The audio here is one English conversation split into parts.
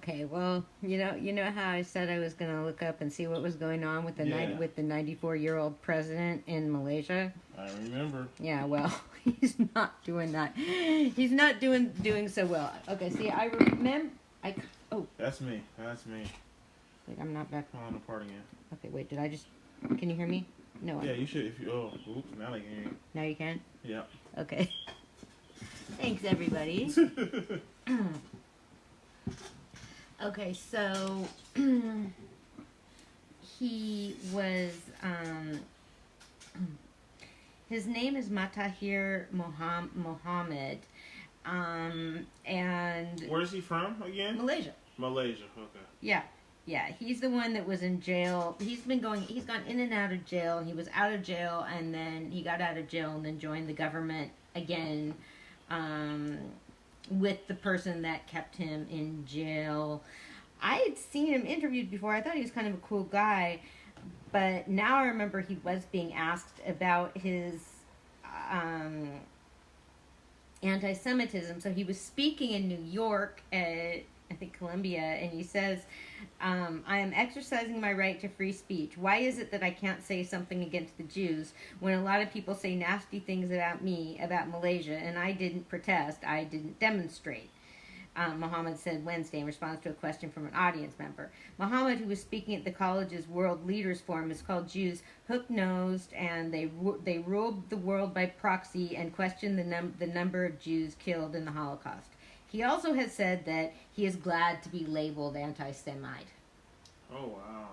Okay, well, you know how I said I was going to look up and see what was going on with the Yeah. with the 94-year-old president in Malaysia. I remember. Yeah, well, he's not doing that. He's not doing so well. Okay, see, I remember. Oh, That's me. That's me. wait, I'm not back. Falling apart again. Okay, wait, did I just? Can you hear me? No. Yeah, you should. If you. Oh, oops. Now I can hear you. Now you can. Yeah. Okay. Thanks, everybody. Okay, so he was. His name is Matahir Mohammed, and Where's he from again? Malaysia. Malaysia. Okay. Yeah, yeah. He's the one that was in jail. He's gone in and out of jail. And he was out of jail, and then he got out of jail, and then joined the government again, with the person that kept him in jail. I had seen him interviewed before. I thought he was kind of a cool guy. But now I remember he was being asked about his anti-Semitism. So he was speaking in New York at, I think, Columbia, and he says, I am exercising my right to free speech. Why is it that I can't say something against the Jews when a lot of people say nasty things about me, about Malaysia, and I didn't protest, I didn't demonstrate? Muhammad said Wednesday in response to a question from an audience member. Muhammad, who was speaking at the college's World Leaders Forum, has called Jews hook-nosed, and they ruled the world by proxy and questioned the number of Jews killed in the Holocaust. He also has said that he is glad to be labeled anti-Semite. Oh wow.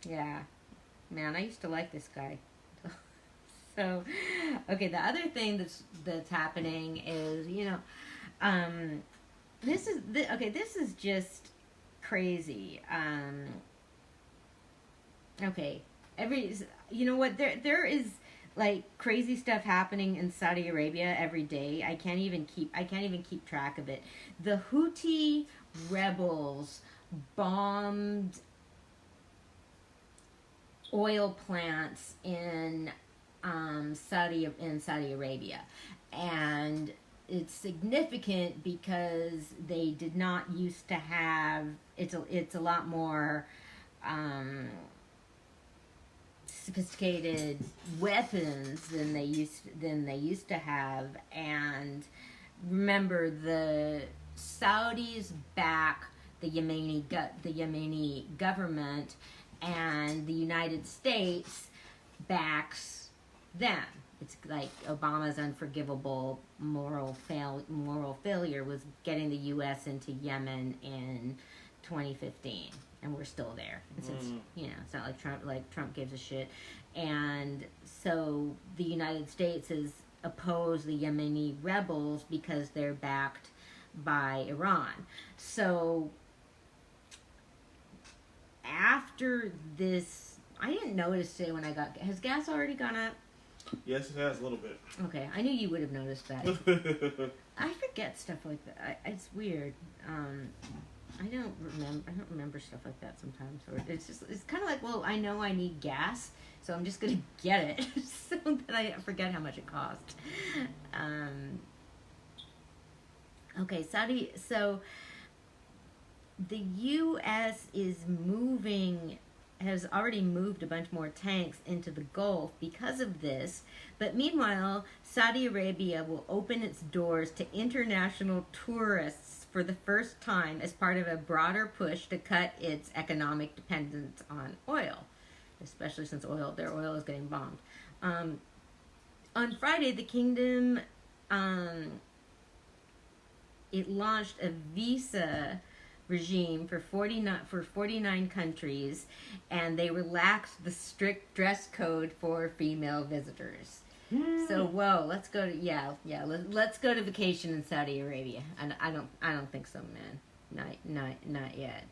Yeah, man, I used to like this guy. So, okay, the other thing that's happening is, this is just crazy. Okay, there is like crazy stuff happening in Saudi Arabia every day. I can't even keep track of it. The Houthi rebels bombed oil plants in Saudi Arabia, and it's significant because they did not used to have. It's a lot more sophisticated weapons than they used to have. And remember, the Saudis back the Yemeni government, and the United States backs them. It's like Obama's unforgivable moral failure was getting the U.S. into Yemen in 2015, and we're still there. And since it's not like Trump gives a shit, and so the United States has opposed the Yemeni rebels because they're backed by Iran. So after this, I didn't notice today when I got. Has gas already gone up? Yes, it has a little bit. Okay, I knew you would have noticed that. I forget stuff like that. It's weird. I don't remember stuff like that sometimes. Or it's kind of like, well, I know I need gas, so I'm just gonna get it, so that I forget how much it costs. Okay, so the U.S. has already moved a bunch more tanks into the Gulf because of this. But meanwhile, Saudi Arabia will open its doors to international tourists for the first time as part of a broader push to cut its economic dependence on oil, especially since their oil is getting bombed. On Friday, the kingdom it launched a visa regime for 49 countries, and they relaxed the strict dress code for female visitors. So whoa, let's go to let's go to vacation in Saudi Arabia. And I don't think so, man. Not yet.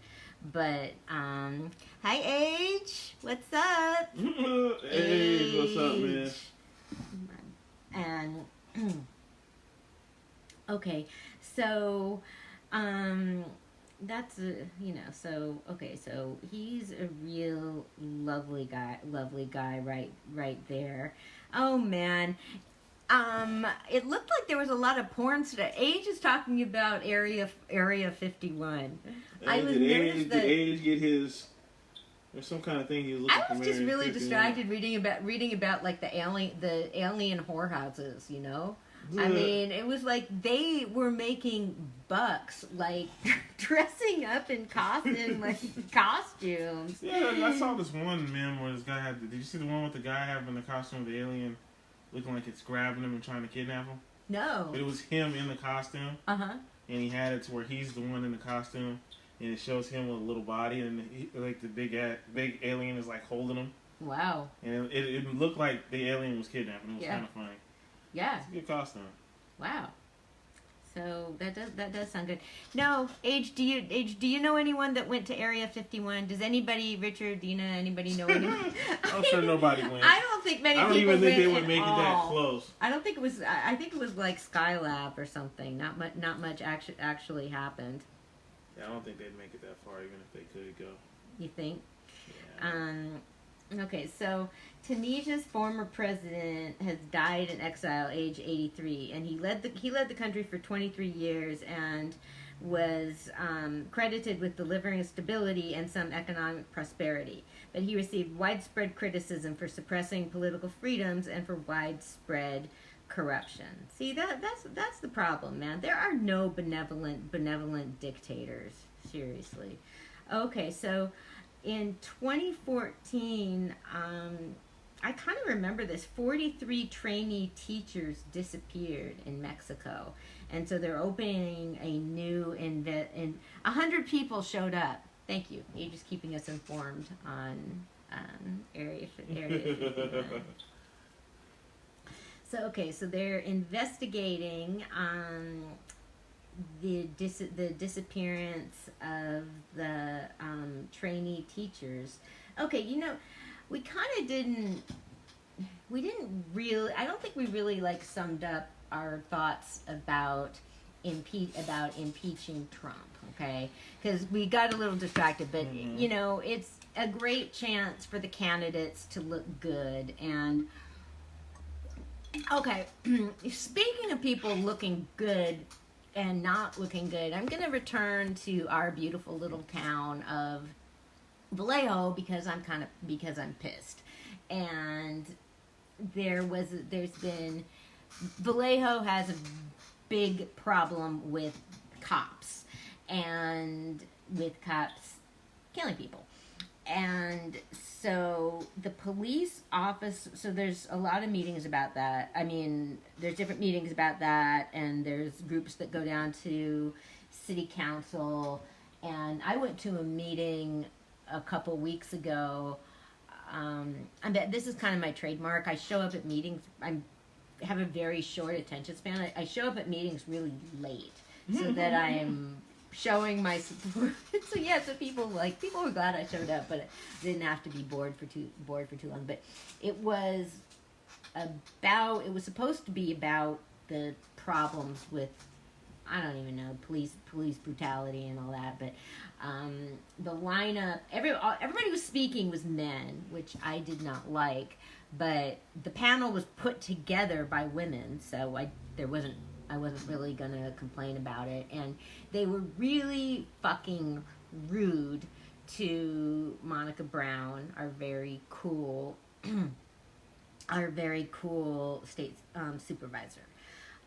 But hi H, what's up? Hey, what's up, man? And okay, so that's so he's a real lovely guy right there. Oh man, It looked like there was a lot of porn stuff. Age is talking about Area 51. I was Did Age get his? There's some kind of thing he was looking for. I was just really distracted reading about like the alien whorehouses. You know, I mean, it was like they were making bucks like dressing up in costumes. Yeah, I saw this one meme where this guy had. Did you see the one with the guy having the costume of the alien, looking like it's grabbing him and trying to kidnap him? No. But it was him in the costume. Uh-huh. And he had it to where he's the one in the costume, and it shows him with a little body, and like the big alien is like holding him. Wow. And it looked like the alien was kidnapping him. It was kind of funny. Yeah. It's a good costume. Wow. So that does sound good. No, Age, do you know anyone that went to Area 51? Does anybody, Richard, do you know anybody know anyone? I'm sure nobody went. I don't think many people I don't even think they would at make all. it that close. I don't think it was, I think it was like Skylab or something. Not much actually happened. Yeah, I don't think they'd make it that far even if they could go. You think? Yeah. Okay, so Tunisia's former president has died in exile, age 83, and he led the country for 23 years and was credited with delivering stability and some economic prosperity. But he received widespread criticism for suppressing political freedoms and for widespread corruption. See, that's the problem, man. There are no benevolent dictators. Seriously. Okay, so in 2014, I kind of remember this. 43 trainee teachers disappeared in Mexico, and so they're opening a new and 100 people showed up. Thank you. You're just keeping us informed on Area 51. So they're investigating the disappearance of the trainee teachers. Okay, you know, we didn't really, I don't think we really like summed up our thoughts about impeaching Trump, okay? Because we got a little distracted, but you know, it's a great chance for the candidates to look good. And okay, speaking of people looking good and not looking good, I'm going to return to our beautiful little town of Vallejo because I'm pissed. And Vallejo has a big problem with cops killing people. And so the police office, so there's a lot of meetings about that. I mean, there's different meetings about that, and there's groups that go down to city council. And I went to a meeting a couple weeks ago. This is kind of my trademark. I show up at meetings. I have a very short attention span. I show up at meetings really late so that I'm showing my support. So people were glad I showed up, but I didn't have to be bored for too long. But it was supposed to be about the problems with, I don't even know, police brutality and all that. But the lineup, everybody was speaking was men, which I did not like. But the panel was put together by women, so I wasn't really gonna complain about it. And they were really fucking rude to Monica Brown, our very cool state supervisor.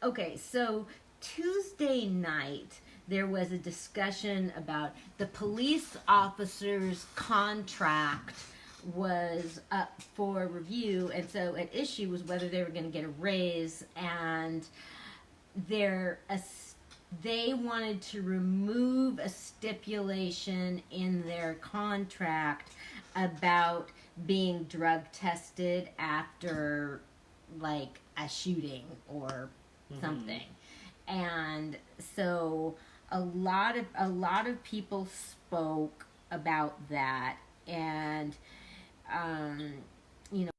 Okay, so Tuesday night there was a discussion about the police officer's contract was up for review, and so at issue was whether they were going to get a raise, and they wanted to remove a stipulation in their contract about being drug tested after like a shooting or something. And so a lot of people spoke about that, and you know,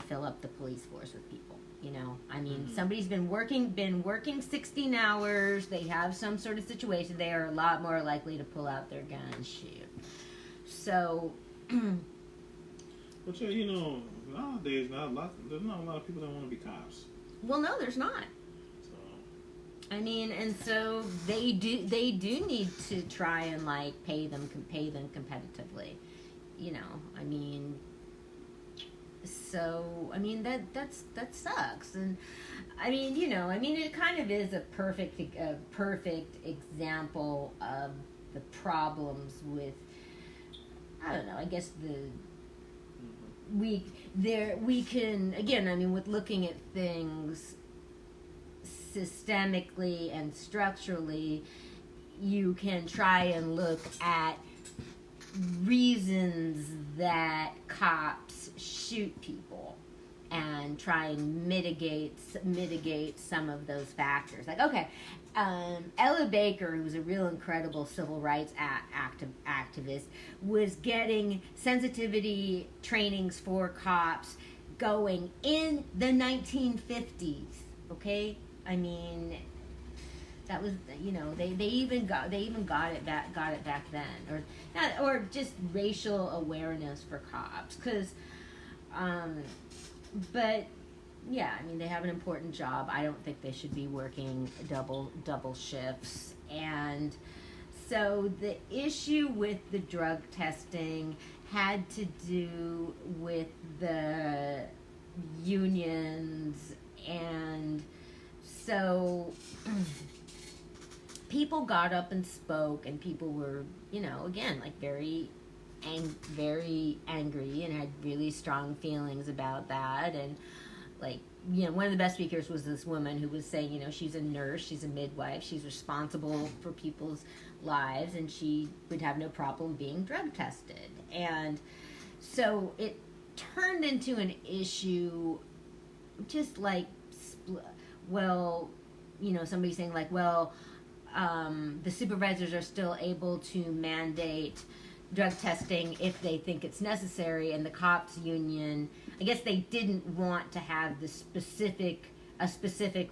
fill up the police force with people. You know, I mean, somebody's been working 16 hours. They have some sort of situation. They are a lot more likely to pull out their gun and shoot. So, but you know, nowadays, there's not a lot of people that want to be cops. Well, no, there's not. So, I mean, and so they do need to try and like pay them competitively. You know, I mean. So, I mean, that sucks. And, I mean, you know, I mean, it kind of is a perfect example of the problems with, I don't know, I guess we can, again, I mean, with looking at things systemically and structurally, you can try and look at reasons that cops shoot people and try and mitigate some of those factors. Like, okay, Ella Baker, who was a real incredible civil rights activist, was getting sensitivity trainings for cops going in the 1950s. Okay, I mean, that was, you know, they even got it back then, or just racial awareness for cops, because, but yeah, I mean, they have an important job. I don't think they should be working double shifts, and so the issue with the drug testing had to do with the unions, and so people got up and spoke, and people were, you know, again, like very angry and had really strong feelings about that. And like, you know, one of the best speakers was this woman who was saying, you know, she's a nurse, she's a midwife, she's responsible for people's lives, and she would have no problem being drug tested. And so it turned into an issue, just like, well, you know, somebody saying like, well, the supervisors are still able to mandate drug testing if they think it's necessary, and the cops union, I guess they didn't want to have a specific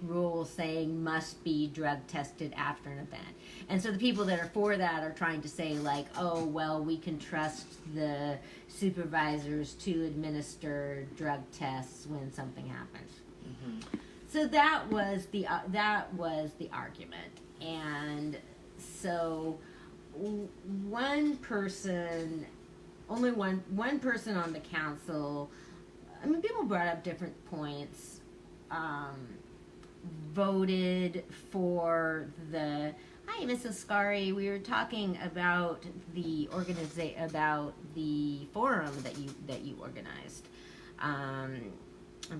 rule saying must be drug tested after an event. And so the people that are for that are trying to say like, oh, well, we can trust the supervisors to administer drug tests when something happens. Mm-hmm. So that was the argument. And so one person on the council, I mean, people brought up different points, voted for the, hi, Mrs. Scari, we were talking about the forum that you organized on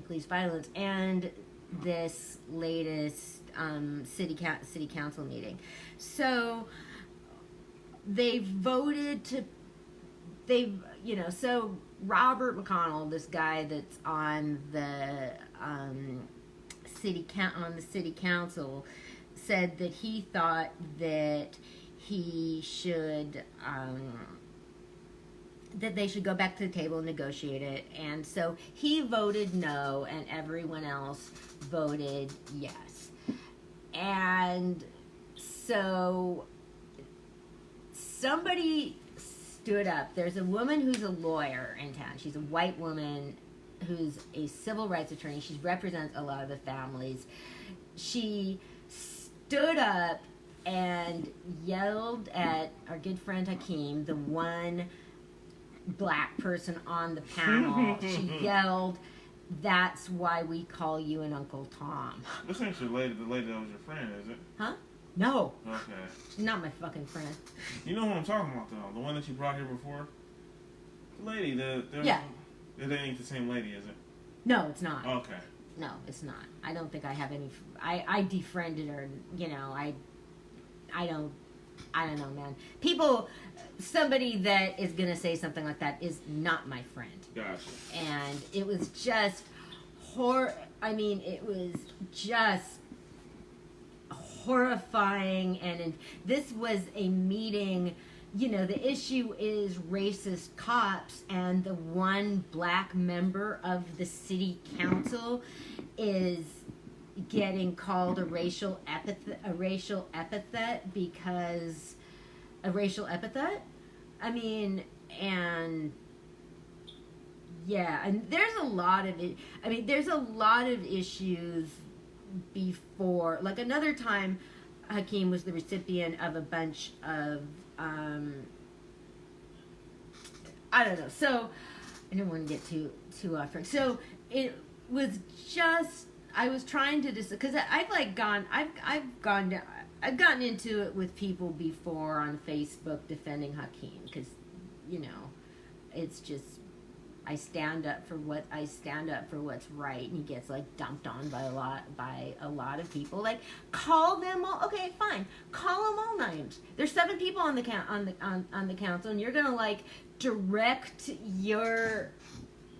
police violence, and this latest city council meeting. So so Robert McConnell, this guy that's on the city council, said that he thought that he should that they should go back to the table and negotiate it, and so he voted no, and everyone else voted yes. And so somebody stood up. There's a woman who's a lawyer in town. She's a white woman who's a civil rights attorney. She represents a lot of the families. She stood up and yelled at our good friend Hakeem, the one black person on the panel. She yelled, "That's why we call you an Uncle Tom." This ain't the lady that was your friend, is it? Huh? No. Okay. Not my fucking friend. You know what I'm talking about, though? The one that you brought here before? The lady, yeah. It ain't the same lady, is it? No, it's not. Okay. No, it's not. I don't think I have any. I defriended her. You know, I don't know, man. Somebody that is gonna say something like that is not my friend. Gotcha. And it was just it was just horrifying. And this was a meeting the issue is racist cops, and the one black member of the city council is getting called a racial epithet because a racial epithet. I mean, and yeah, and there's a lot of it. I mean, there's a lot of issues before. Like another time, Hakeem was the recipient of a bunch of I don't know. So I don't want to get too off track. So it was just I was trying to because I've gotten into it with people before on Facebook defending Hakeem because it's just I stand up for what's right, and he gets like dumped on by a lot of people. Like, call them all. Okay, fine, call them all names. There's 7 people on the council, and you're gonna like direct your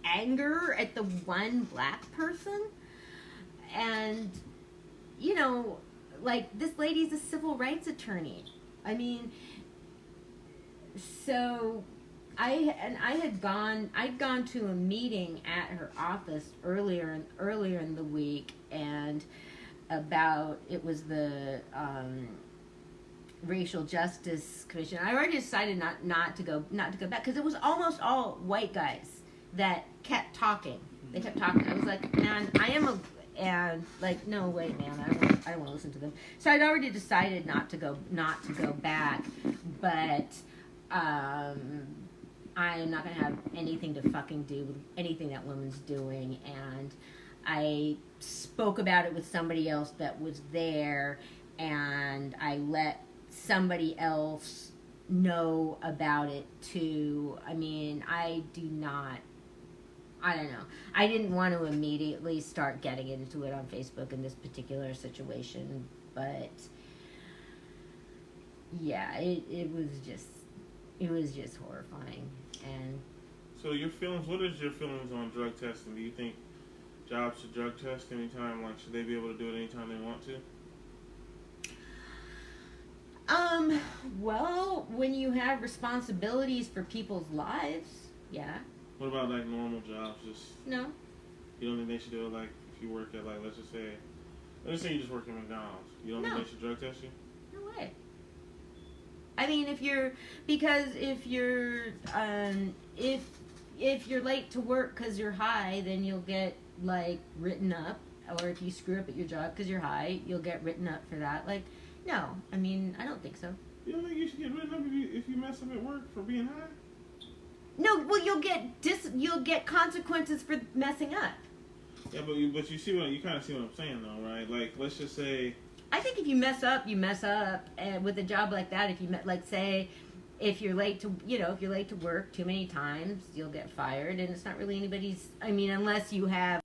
anger at the one black person. And like, this lady's a civil rights attorney. I mean, so I'd gone to a meeting at her office earlier in the week, and it was the Racial Justice Commission. I already decided not to go back because it was almost all white guys that kept talking. They kept talking. I was like, man, and like, no, wait, man, I don't want to listen to them. So I'd already decided not to go back, but I am not going to have anything to fucking do with anything that woman's doing. And I spoke about it with somebody else that was there, and I let somebody else know about it too. I mean, I don't know. I didn't want to immediately start getting into it on Facebook in this particular situation, but yeah, it was just horrifying. And so what is your feelings on drug testing? Do you think jobs should drug test anytime? Like, should they be able to do it anytime they want to? Well, when you have responsibilities for people's lives, yeah. What about like normal jobs? No. You don't think they should do it? Like, if you work at, like, let's just say you just work at McDonald's. You don't think they should drug test you? No way. I mean, if you're late to work because you're high, then you'll get like written up. Or if you screw up at your job because you're high, you'll get written up for that. Like, no. I mean, I don't think so. You don't think you should get written up if you mess up at work for being high? No, well, you'll get consequences for messing up. Yeah, but you kind of see what I'm saying, though, right? Like, let's just say, I think if you mess up, and with a job like that, if you're late to work too many times, you'll get fired, and it's not really anybody's. I mean, unless you have.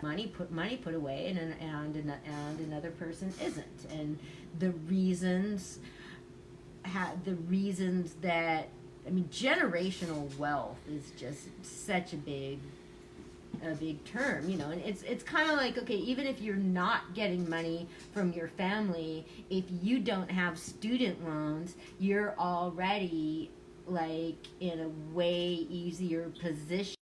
Money put away, and another person isn't, and the reasons the reasons that, I mean, generational wealth is just such a big term, you know. And it's kind of like, okay, even if you're not getting money from your family, if you don't have student loans, you're already like in a way easier position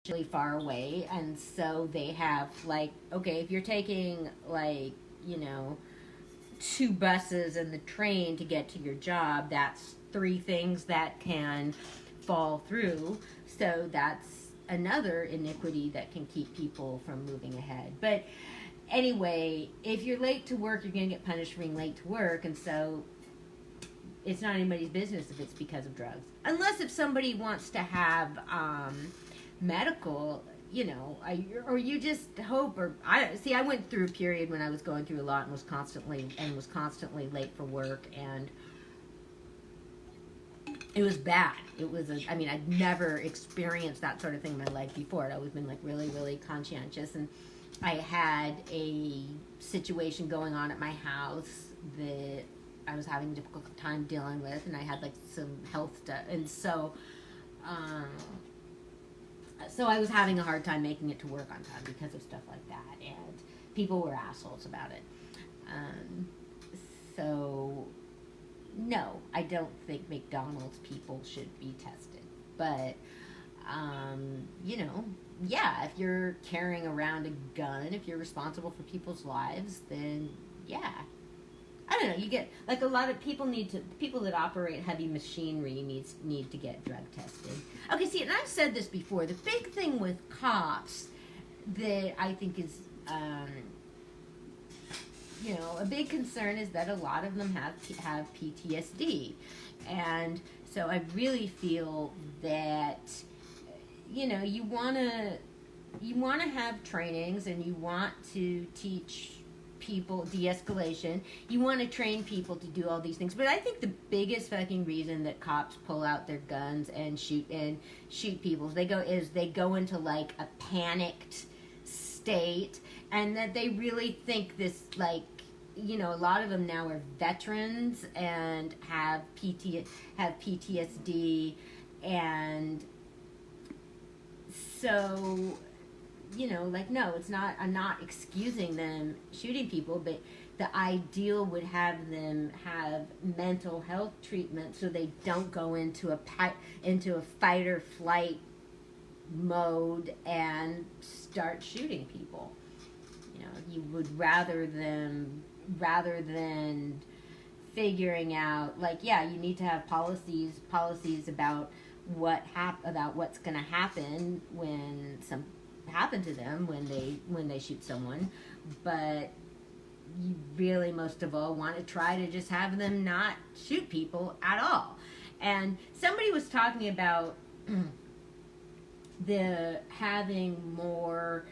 really far away. And so they have like, okay, if you're taking like, you know, 2 buses and the train to get to your job, that's 3 things that can fall through. So that's another iniquity that can keep people from moving ahead. But anyway, if you're late to work, you're going to get punished for being late to work. And so it's not anybody's business if it's because of drugs. Unless if somebody wants to have medical, you know, or you just hope, or I went through a period when I was going through a lot and was constantly late for work, and it was bad. It was I mean, I'd never experienced that sort of thing in my life before. I'd always been like really, really conscientious, and I had a situation going on at my house that I was having a difficult time dealing with, and I had like some health stuff, and so I was having a hard time making it to work on time because of stuff like that, and people were assholes about it. So no, I don't think McDonald's people should be tested, but you know, yeah, if you're carrying around a gun, if you're responsible for people's lives, then yeah. I don't know, you get, like, a lot of people people that operate heavy machinery need to get drug tested. Okay, see, and I've said this before, the big thing with cops that I think is, you know, a big concern is that a lot of them have PTSD. And so I really feel that, you know, you want to have trainings, and you want to teach people de-escalation. You want to train people to do all these things, but I think the biggest fucking reason that cops pull out their guns and shoot people is they go into like a panicked state, and that they really think this, like, you know, a lot of them now are veterans and have PTSD, and so, you know, like, no, it's not, I'm not excusing them shooting people, but the ideal would have them have mental health treatment so they don't go into a fight or flight mode and start shooting people. You know, you would rather than figuring out, like, yeah, you need to have policies about about what's going to happen when happen to them when they shoot someone, but you really most of all want to try to just have them not shoot people at all. And somebody was talking about having more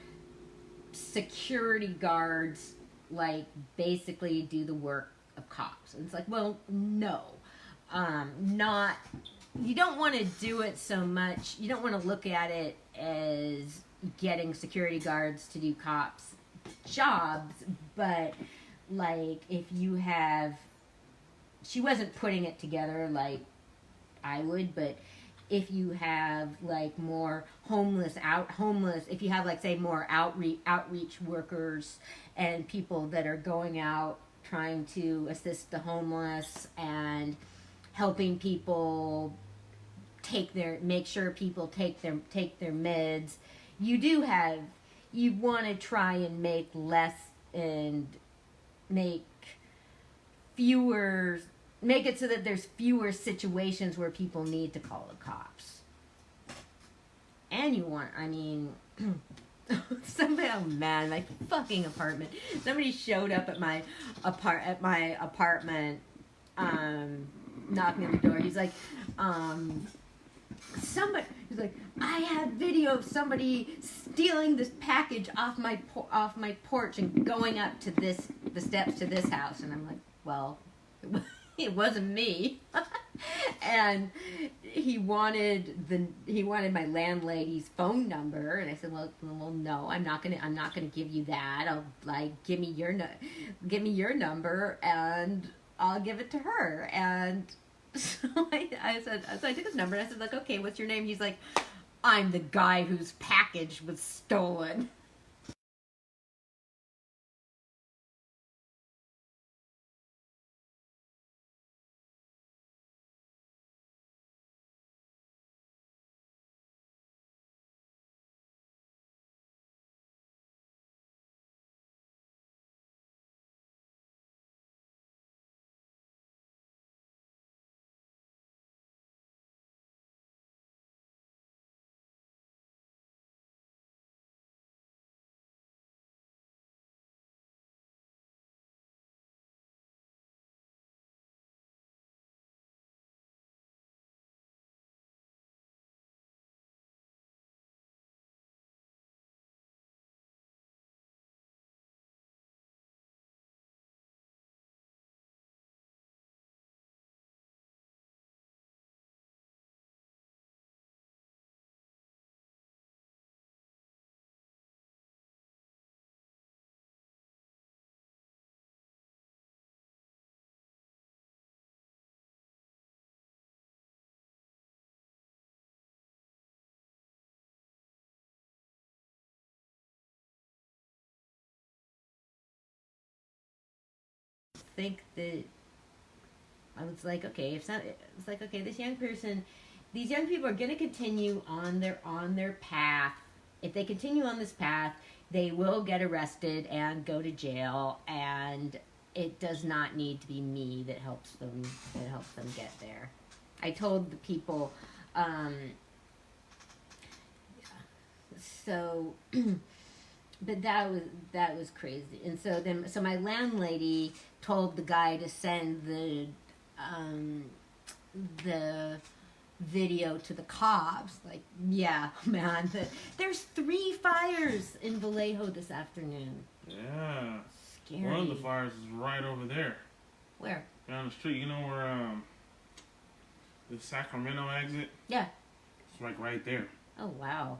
security guards, like, basically do the work of cops. And it's like, well, no, not, you don't want to do it so much. You don't want to look at it as getting security guards to do cops' jobs, but, like, if you have, she wasn't putting it together like I would, but if you have, like, more homeless, if you have, like, say, more outreach workers and people that are going out trying to assist the homeless and helping people make sure people take their meds, you do have you want to try and make less and make fewer, make it so that there's fewer situations where people need to call the cops. And you want, I mean, somebody, oh man, my fucking apartment. Somebody showed up at my apartment, knocking on the door. He's like, he's like, I have video of somebody stealing this package off my porch and going up to the steps to this house. And I'm like, well, it wasn't me. And he wanted my landlady's phone number, and I said, well, no, I'm not gonna give you that. I'll give me your number, and I'll give it to her. And so I took his number, and I said, like, okay, what's your name? He's like, I'm the guy whose package was stolen. Think that I was like, okay, it's like, okay, these young people are going to continue on their path. If they continue on this path, they will get arrested and go to jail, and it does not need to be me that helps them get there. I told the people, so, but that was crazy. And so my landlady told the guy to send the video to the cops. Like, yeah, man, there's 3 fires in Vallejo this afternoon. Yeah. Scary. One of the fires is right over there. Where? Down the street. You know where the Sacramento exit? Yeah. It's like right there. Oh, wow.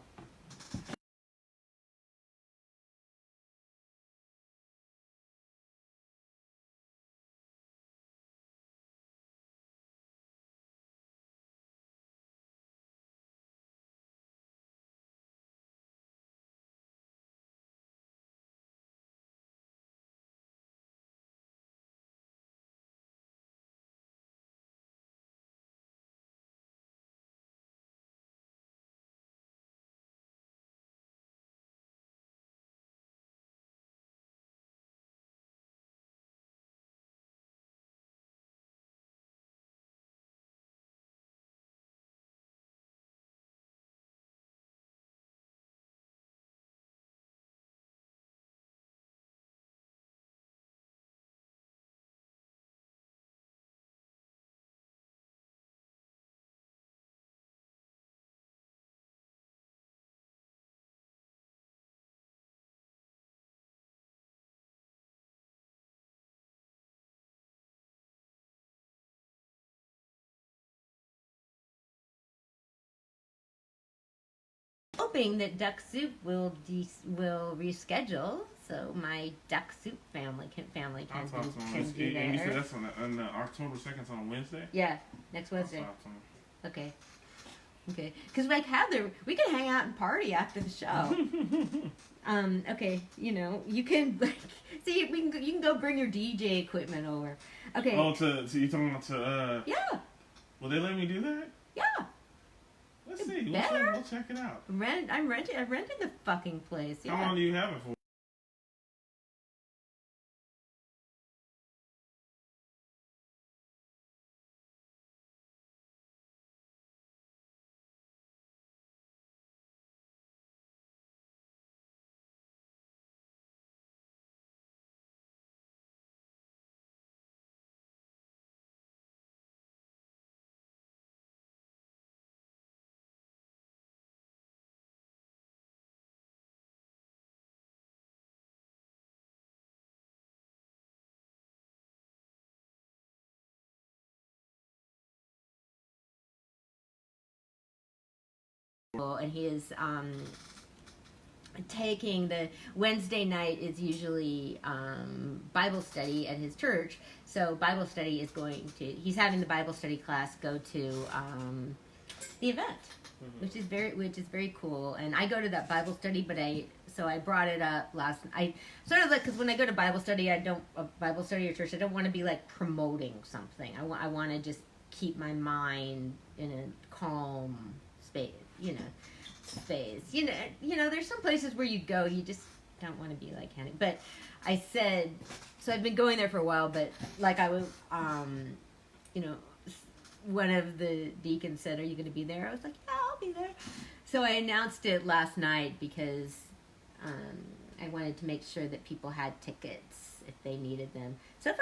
Hoping that Duck Soup will reschedule, so my Duck Soup family can I'll be talk to him. there. And you said that's on October 2nd, it's on Wednesday? Yeah, next Wednesday. I'll talk to him. Okay. Because like Heather, we can hang out and party after the show. Okay, you can see you can go bring your DJ equipment over. Okay. Oh, so you talking about Yeah. Will they let me do that? Yeah. Let's see. We'll check it out. I rented the fucking place. Yeah. How long do you have it for? And he is taking the Wednesday night is usually Bible study at his church. So Bible study is he's having the Bible study class go to the event, which is very cool. And I go to that Bible study, but I brought it up I sort of like, because when I go to Bible study, Bible study or church, I don't want to be like promoting something. I want to just keep my mind in a calm space. Space. There's some places where you go, you just don't want to be like Hannah. But I said, so I've been going there for a while, but like I was, one of the deacons said, "Are you going to be there?" I was like, "Yeah, I'll be there." So I announced it last night because I wanted to make sure that people had tickets if they needed them. So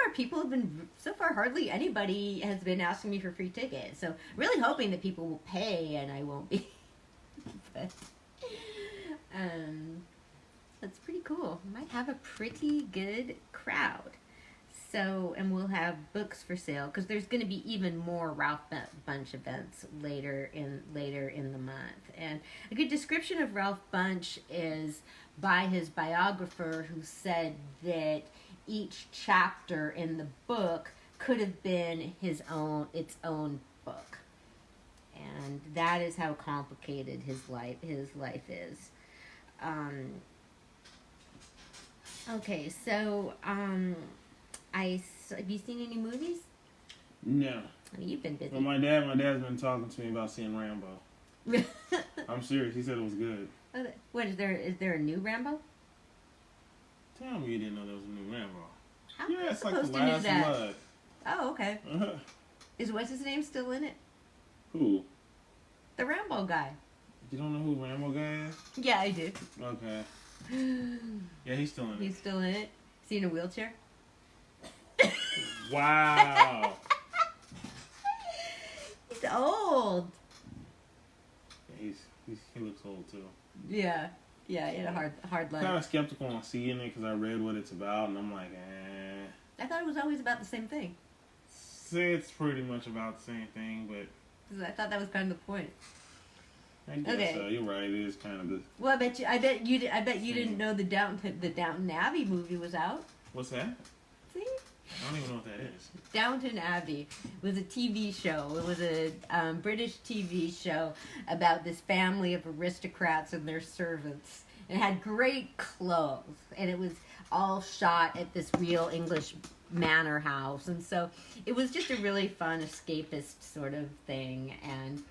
far hardly anybody has been asking me for free tickets. So really hoping that people will pay and I won't be. But that's pretty cool. Might have a pretty good crowd. So, and we'll have books for sale because there's going to be even more Ralph Bunche events later in the month. And a good description of Ralph Bunche is by his biographer, who said that each chapter in the book could have been its own book. And that is how complicated his life is. Okay, so have you seen any movies? No. I mean, you've been busy. Well, my dad's been talking to me about seeing Rambo. I'm serious. He said it was good. What is there a new Rambo? Tell me you didn't know there was a new Rambo. How yeah, it's like supposed the to know last that? blood. Oh, okay. Is what's his name still in it? Who? The Rambo guy. You don't know who Rambo guy is? Yeah, I do. Okay. Yeah, he's still in it. He's still in it? Is he in a wheelchair? Wow. He's old. Yeah, he looks old too. Yeah, he had a hard life. I'm kind of skeptical on seeing it because I read what it's about and I'm like, eh. I thought it was always about the same thing. It's pretty much about the same thing, but I thought that was kind of the point. I guess so. You're right. It is kind of the. Well, I bet you didn't know the Downton Abbey movie was out. What's that? See? I don't even know what that is. Downton Abbey was a TV show. It was a British TV show about this family of aristocrats and their servants. It had great clothes, and it was all shot at this real English manor house, and so it was just a really fun escapist sort of thing. And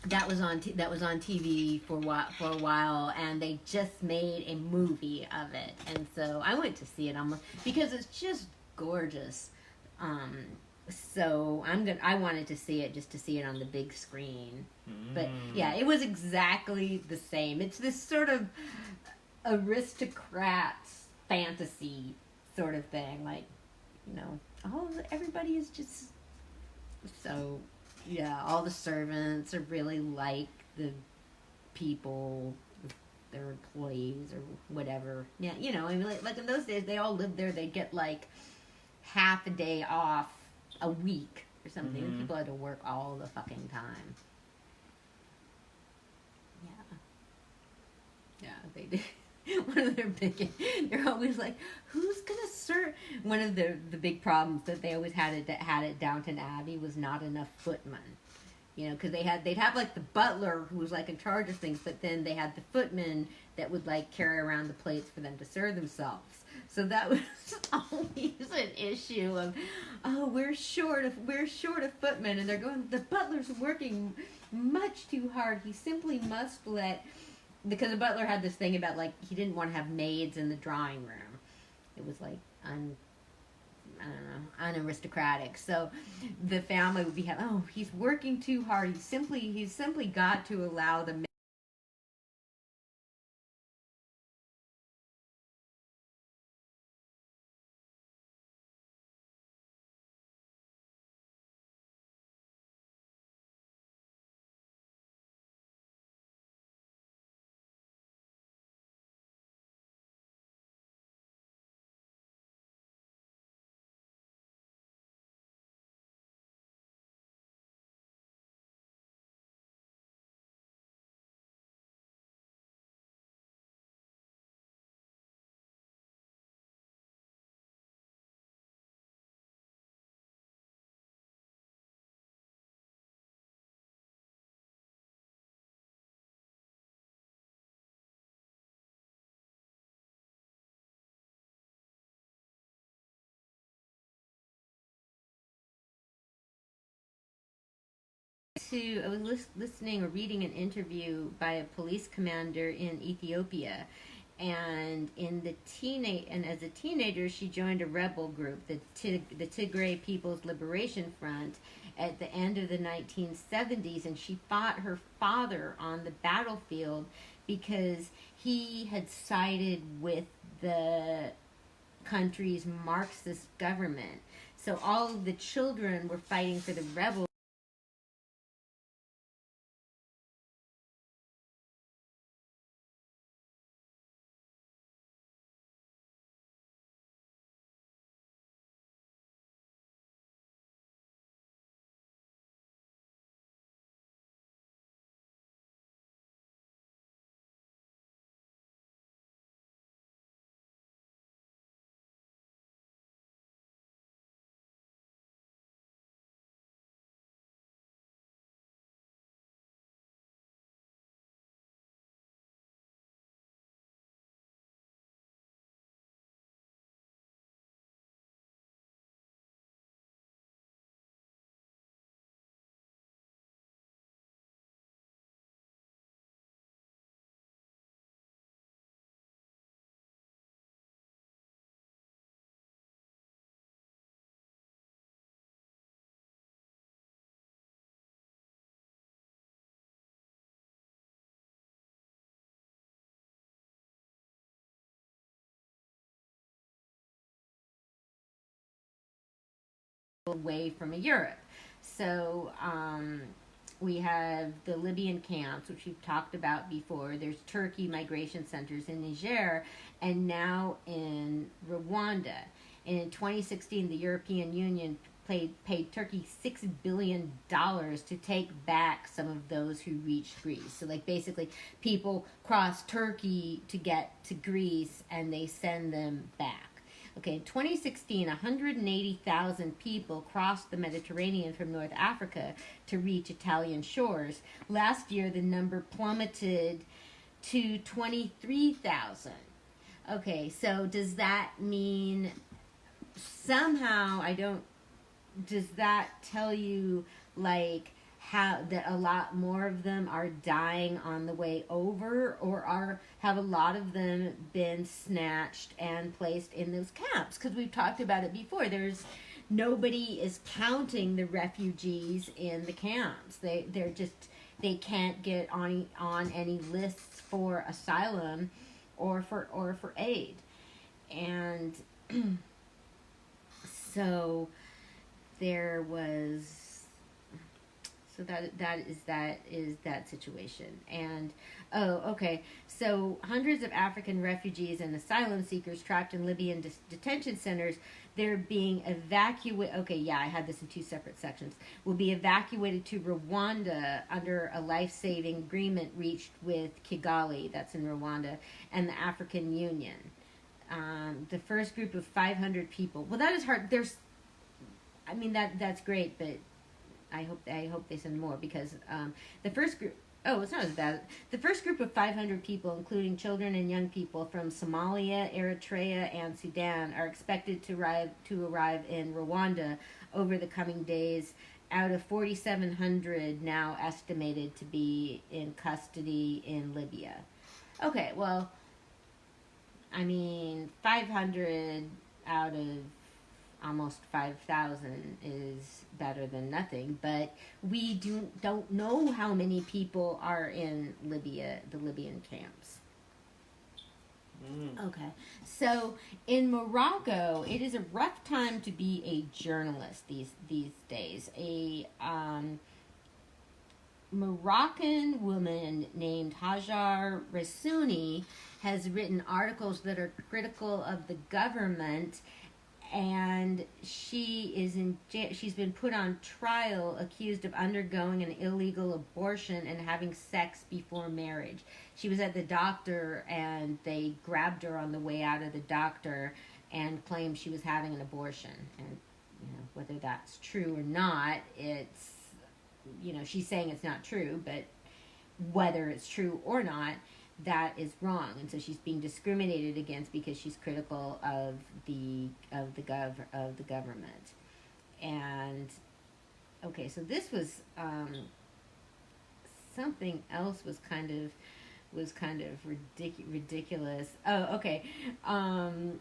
that was on TV for a while, and they just made a movie of it, and so I went to see it because it's just gorgeous. So I wanted to see it just to see it on the big screen. But yeah, it was exactly the same. It's this sort of aristocrats fantasy sort of thing, like, everybody is just so. Yeah, all the servants are really like the people, their employees or whatever. Yeah, I mean, like in those days, they all lived there. They'd get like half a day off a week or something. And people had to work all the fucking time. Yeah, they did. One of they're always like, who's gonna serve? One of the big problems that they always had at Downton Abbey was not enough footmen. You know, because they'd have like the butler who was like in charge of things, but then they had the footmen that would like carry around the plates for them to serve themselves. So that was always an issue of, oh, we're short of footmen, and they're going, the butler's working much too hard. He simply must let, because the butler had this thing about like he didn't want to have maids in the drawing room. It was like I don't know, unaristocratic. So the family would be, oh, he's working too hard. He's simply got to allow the I was listening or reading an interview by a police commander in Ethiopia, and as a teenager she joined a rebel group, the Tigray People's Liberation Front, at the end of the 1970s, and she fought her father on the battlefield because he had sided with the country's Marxist government. So all of the children were fighting for the rebels away from Europe. So we have the Libyan camps, which we've talked about before. There's Turkey migration centers in Niger, and now in Rwanda. And in 2016, the European Union paid Turkey $6 billion to take back some of those who reached Greece. So, like, basically, people cross Turkey to get to Greece, and they send them back. Okay, in 2016, 180,000 people crossed the Mediterranean from North Africa to reach Italian shores. Last year, the number plummeted to 23,000. Okay, so does that mean somehow, does that tell you, like, how that a lot more of them are dying on the way over, or have a lot of them been snatched and placed in those camps? Because we've talked about it before. Nobody is counting the refugees in the camps. They can't get on any lists for asylum or for aid, and so there was. So that is that situation. And okay. So hundreds of African refugees and asylum seekers trapped in Libyan detention centers, they're being evacuated. Okay, yeah, I had this in two separate sections. Will be evacuated to Rwanda under a life-saving agreement reached with Kigali, that's in Rwanda, and the African Union. The first group of 500 people. Well, that is hard. That's great, but I hope they send more because the first group. Oh, it's not as bad. The first group of 500 people, including children and young people from Somalia, Eritrea, and Sudan, are expected to arrive in Rwanda over the coming days. Out of 4,700 now estimated to be in custody in Libya. Okay, well, I mean, 500 out of almost 5,000 is better than nothing, but we don't know how many people are in Libya, the Libyan camps. Okay, so in Morocco, it is a rough time to be a journalist these days. A Moroccan woman named Hajar Ressouni has written articles that are critical of the government, and she's been put on trial accused of undergoing an illegal abortion and having sex before marriage. She was at the doctor and they grabbed her on the way out of the doctor and claimed she was having an abortion. And whether that's true or not, it's she's saying it's not true, but whether it's true or not, that is wrong, and so she's being discriminated against because she's critical of the government. And okay, so this was something else was kind of ridiculous. Oh, okay. I'm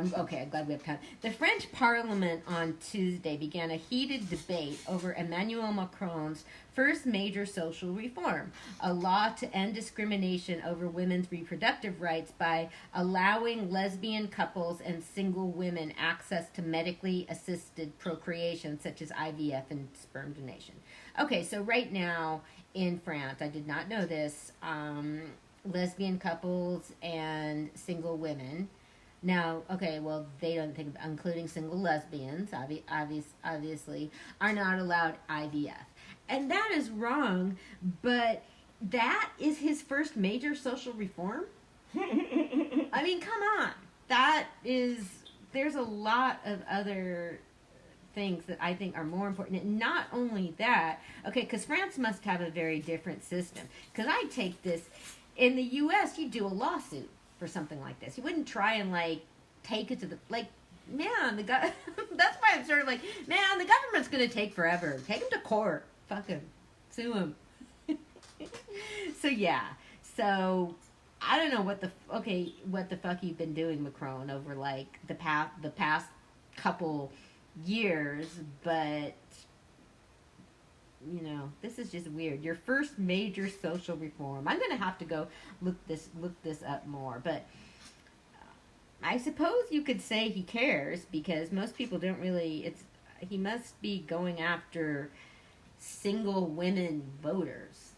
glad we have time. The French Parliament on Tuesday began a heated debate over Emmanuel Macron's first major social reform, a law to end discrimination over women's reproductive rights by allowing lesbian couples and single women access to medically assisted procreation, such as IVF and sperm donation. Okay, so right now in France, I did not know this, lesbian couples and single women. Now, okay, well, they don't think, including single lesbians, obviously, are not allowed IVF. And that is wrong, but that is his first major social reform? I mean, come on. There's a lot of other things that I think are more important. And not only that, okay, because France must have a very different system. Because I take this, in the U.S., you do a lawsuit for something like this. You wouldn't try and take it to the man. That's why I'm sort of man, the government's gonna take forever. Take him to court. Fuck him. Sue him. So yeah. So I don't know what the fuck you've been doing, Macron, over the past couple years, but this is just weird. Your first major social reform. I'm gonna have to go look this up more. But I suppose you could say he cares because most people don't really. He must be going after single women voters.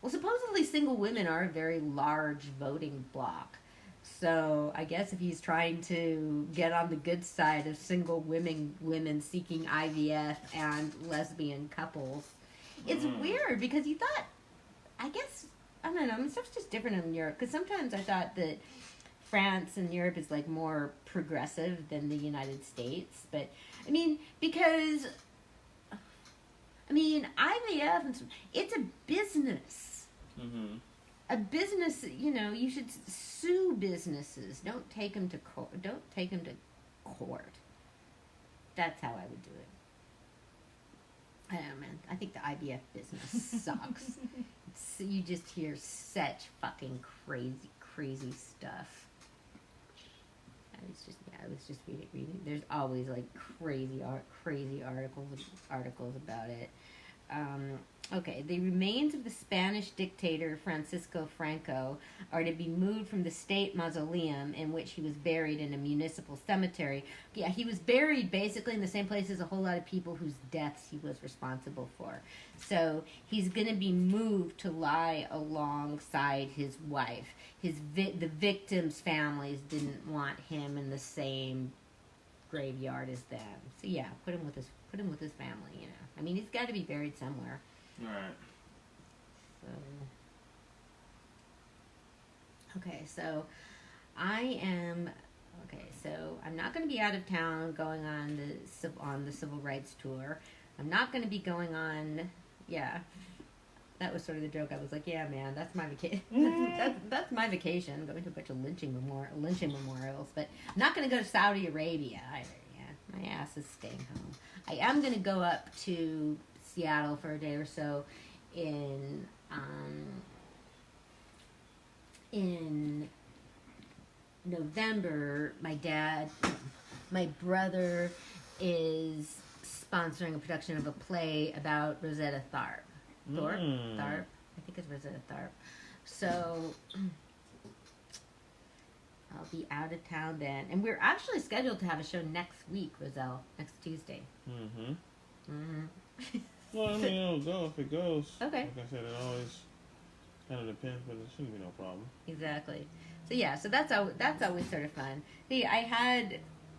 Well, supposedly single women are a very large voting bloc. So I guess if he's trying to get on the good side of single women seeking IVF and lesbian couples. It's weird because you thought, I don't know, I mean, stuff's just different in Europe. Because sometimes I thought that France and Europe is more progressive than the United States. But, I mean, because, IVF, it's a business. Mm-hmm. A business, you should sue businesses. Don't take them to court. That's how I would do it. I don't know, man. I think the IVF business sucks. You just hear such fucking crazy stuff. I was just reading. There's always crazy articles about it. Okay, the remains of the Spanish dictator Francisco Franco are to be moved from the state mausoleum in which he was buried in a municipal cemetery. Yeah, he was buried basically in the same place as a whole lot of people whose deaths he was responsible for. So he's going to be moved to lie alongside his wife. The victims' families didn't want him in the same graveyard as them. So yeah, put him with his family. I mean, he's got to be buried somewhere. Right. So I'm not going to be out of town going on the civil rights tour. I'm not going to be going on. Yeah, that was sort of the joke. I was like, yeah, man, that's my vacation. that's my vacation. Going to a bunch of lynching memorials, but I'm not going to go to Saudi Arabia either. Yeah, my ass is staying home. I am going to go up to Seattle for a day or so in November. My brother is sponsoring a production of a play about Rosetta Tharpe. Tharpe? I think it's Rosetta Tharpe. So I'll be out of town then. And we're actually scheduled to have a show next week, Roselle, next Tuesday. Well, I mean, it'll go if it goes. Okay. Like I said, it always kind of depends, but it shouldn't be no problem. Exactly. So yeah, so that's always sort of fun. See,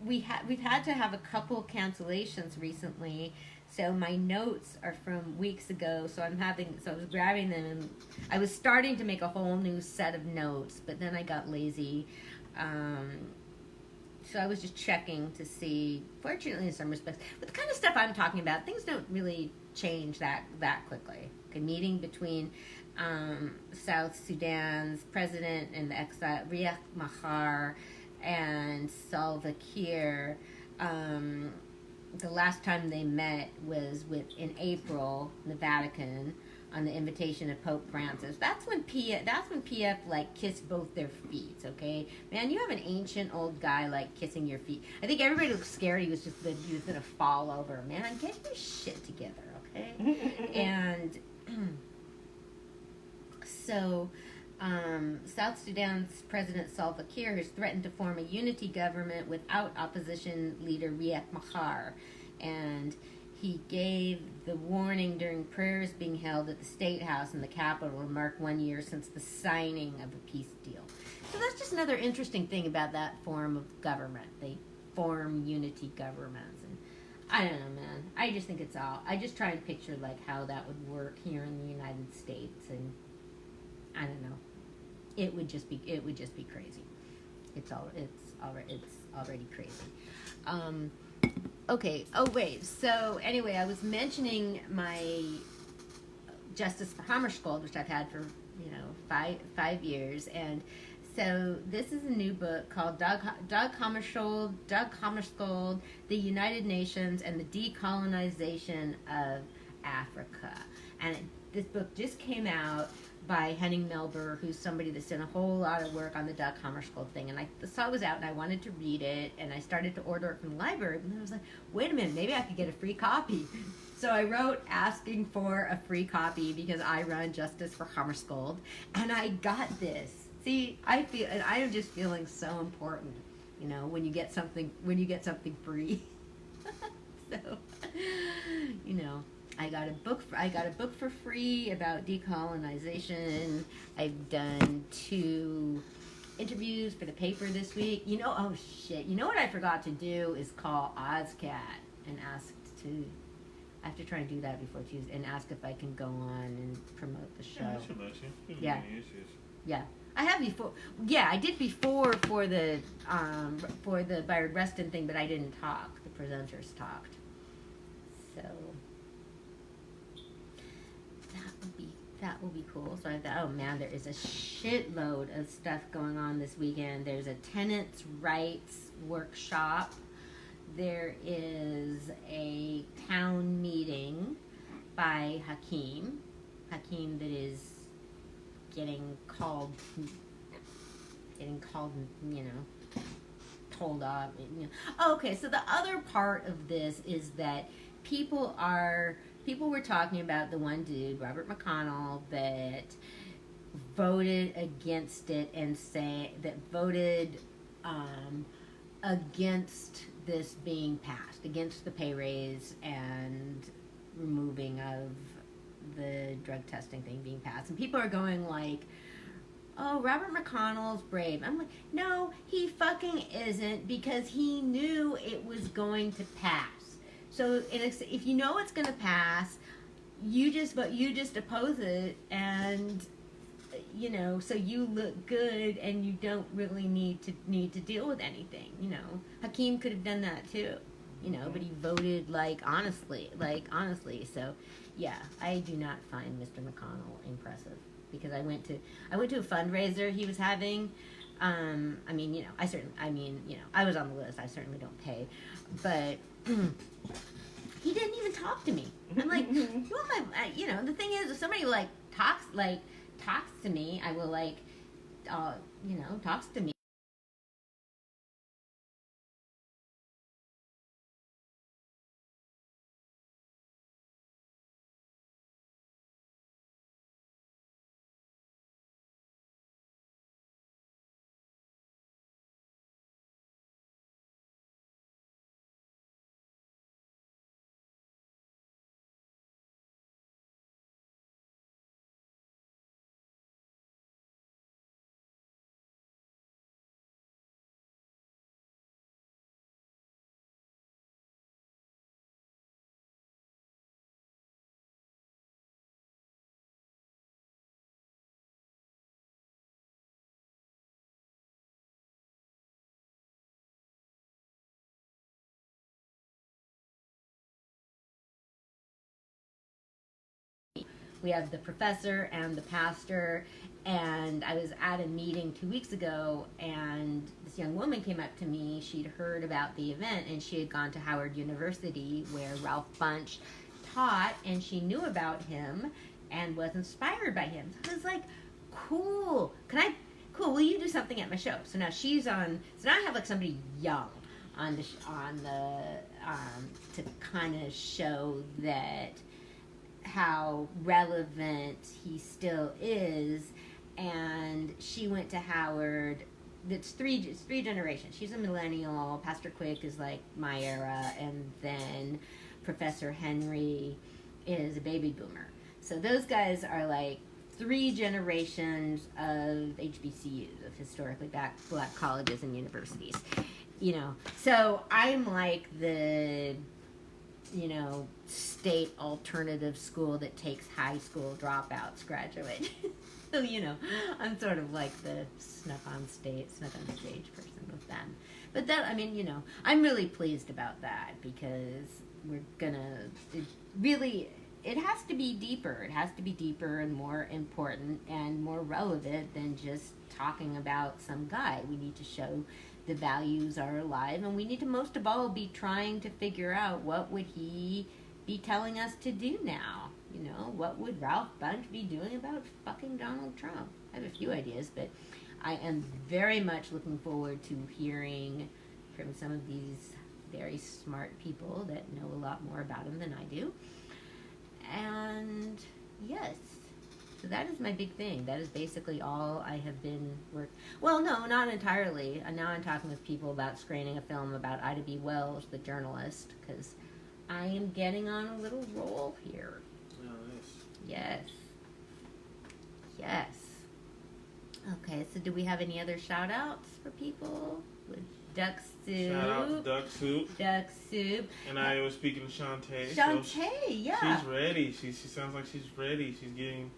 we've had to have a couple cancellations recently. So my notes are from weeks ago. So I was grabbing them, and I was starting to make a whole new set of notes, but then I got lazy. So I was just checking to see. Fortunately, in some respects, but the kind of stuff I'm talking about, things don't really change that quickly. Okay, meeting between South Sudan's president and the exile, Riek Machar, and Salva Kiir. The last time they met was in April in the Vatican on the invitation of Pope Francis. That's when PF like kissed both their feet. Okay, man, you have an ancient old guy like kissing your feet. I think everybody looked scared. He was gonna fall over. Man, get your shit together, okay? And so. South Sudan's President Salva Kiir has threatened to form a unity government without opposition leader Riek Machar, and he gave the warning during prayers being held at the State House in the capital to mark 1 year since the signing of a peace deal. So that's just another interesting thing about that form of government. They form unity governments, and I don't know, man. I just think I just try and picture like how that would work here in the United States, and I don't know. It would just be crazy. It's already crazy. Okay. Oh wait. So anyway, I was mentioning my Justice for Hammarskjöld, which I've had for 5 years, and so this is a new book called Dag Hammarskjöld, The United Nations and the Decolonization of Africa, and this book just came out by Henning Melber, who's somebody that's done a whole lot of work on the Dag Hammarskjöld thing. And I saw it was out, and I wanted to read it, and I started to order it from the library. And then I was like, wait a minute, maybe I could get a free copy. So I wrote asking for a free copy because I run Justice for Hammarskjöld, and I got this. See, I am just feeling so important, when you get something free. So, I got a book for free about decolonization. I've done 2 interviews for the paper this week. Oh shit. You know what I forgot to do is call OzCat and I have to try and do that before Tuesday and ask if I can go on and promote the show. Yeah, I should let you. Yeah. Any issues. Yeah. I have before. Yeah, I did before for the Byard Reston thing, but I didn't talk. The presenters talked. So that will be cool. So I thought, oh man, there is a shitload of stuff going on this weekend. There's a tenants' rights workshop. There is a town meeting by Hakeem that is getting called, told off. Oh, okay, so the other part of this is that people were talking about the one dude, Robert McConnell, that voted against it and voted against this being passed, against the pay raise and removing of the drug testing thing being passed. And people are going like, oh, Robert McConnell's brave. I'm like, no, he fucking isn't, because he knew it was going to pass. So if you know it's going to pass, you just oppose it, and so you look good, and you don't really need to deal with anything. Hakeem could have done that too. you know, but he voted honestly. So, yeah, I do not find Mr. McConnell impressive because I went to a fundraiser he was having. I mean, you know, I was on the list. I certainly don't pay, but he didn't even talk to me. I'm like, you want my, you know, the thing is, if somebody talks to me, I will you know, talks to me. We have the professor and the pastor, and I was at a meeting 2 weeks ago, and this young woman came up to me. She'd heard about the event, and she had gone to Howard University where Ralph Bunche taught, and she knew about him and was inspired by him. So I was like, cool. Will you do something at my show? So now she's on, so now I have somebody young on the to kind of show that how relevant he still is. And she went to Howard. It's three generations. She's a millennial. Pastor Quick is my era, and then Professor Henry is a baby boomer. So those guys are 3 generations of HBCUs, of historically black colleges and universities. You know, so I'm the, you know, state alternative school that takes high school dropouts graduate. So, you know, I'm sort of the snuck on stage person with them. But that, I mean, you know, I'm really pleased about that because we're gonna, it has to be deeper. It has to be deeper and more important and more relevant than just talking about some guy. We need to show the values are alive, and we need to most of all be trying to figure out what would he be telling us to do now. You know, what would Ralph Bunche be doing about fucking Donald Trump? I have a few ideas, but I am very much looking forward to hearing from some of these very smart people that know a lot more about him than I do. And yes, so that is my big thing. That is basically all I have been well, no, not entirely. And now I'm talking with people about screening a film about Ida B. Wells, the journalist, because I am getting on a little roll here. Oh, nice. Yes. Yes. Okay, so do we have any other shout-outs for people? With Duck Soup. Shout out to Duck Soup. Duck Soup. And I was speaking to Shantae. Shantae, yeah. She's ready. She sounds like she's ready. She's getting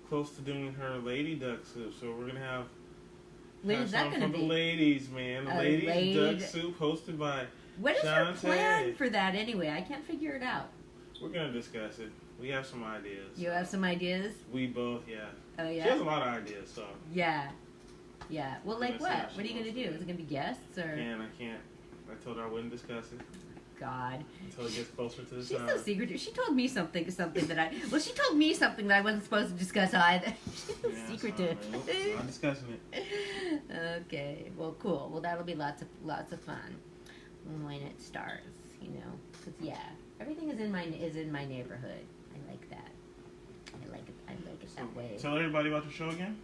close to doing her Lady Duck Soup. So we're going to have when is that going to be? The ladies, man. The ladies Duck Soup hosted by What is Shantae. your plan for that anyway? I can't figure it out. We're going to discuss it. We have some ideas. You have some ideas? We both, yeah. Oh, yeah? She has a lot of ideas, so. Yeah. Yeah. Well, what? What are you going to do? Is it going to be guests or? I can't. I told her I wouldn't discuss it. God. Until it gets closer to the She's time. so secretive. She told me something that she told me something that I wasn't supposed to discuss either. She's so secretive. I'm not discussing it. Okay. Well, cool. Well, that'll be lots of fun when it starts, you know. Cause yeah, everything is in my neighborhood. I like that. I like it that way. Tell everybody about the show again.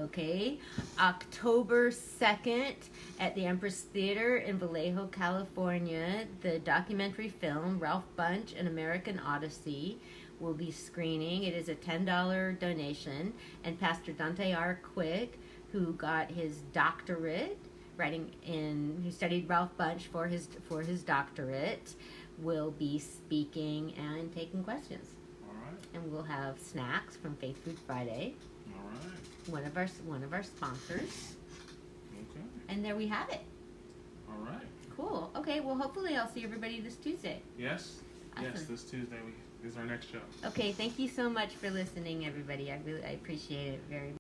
Okay, October 2nd at the Empress Theater in Vallejo, California, the documentary film Ralph Bunche, An American Odyssey will be screening. It is a $10 donation, and Pastor Dante R. Quick, who got his doctorate, who studied Ralph Bunche for his doctorate, will be speaking and taking questions. All right. And we'll have snacks from Faith Food Friday. All right. One of our sponsors. Okay. And there we have it. All right. Cool. Okay, well, hopefully I'll see everybody this Tuesday. Yes. Awesome. Yes, this Tuesday is our next show. Okay, thank you so much for listening, everybody. I appreciate it very much.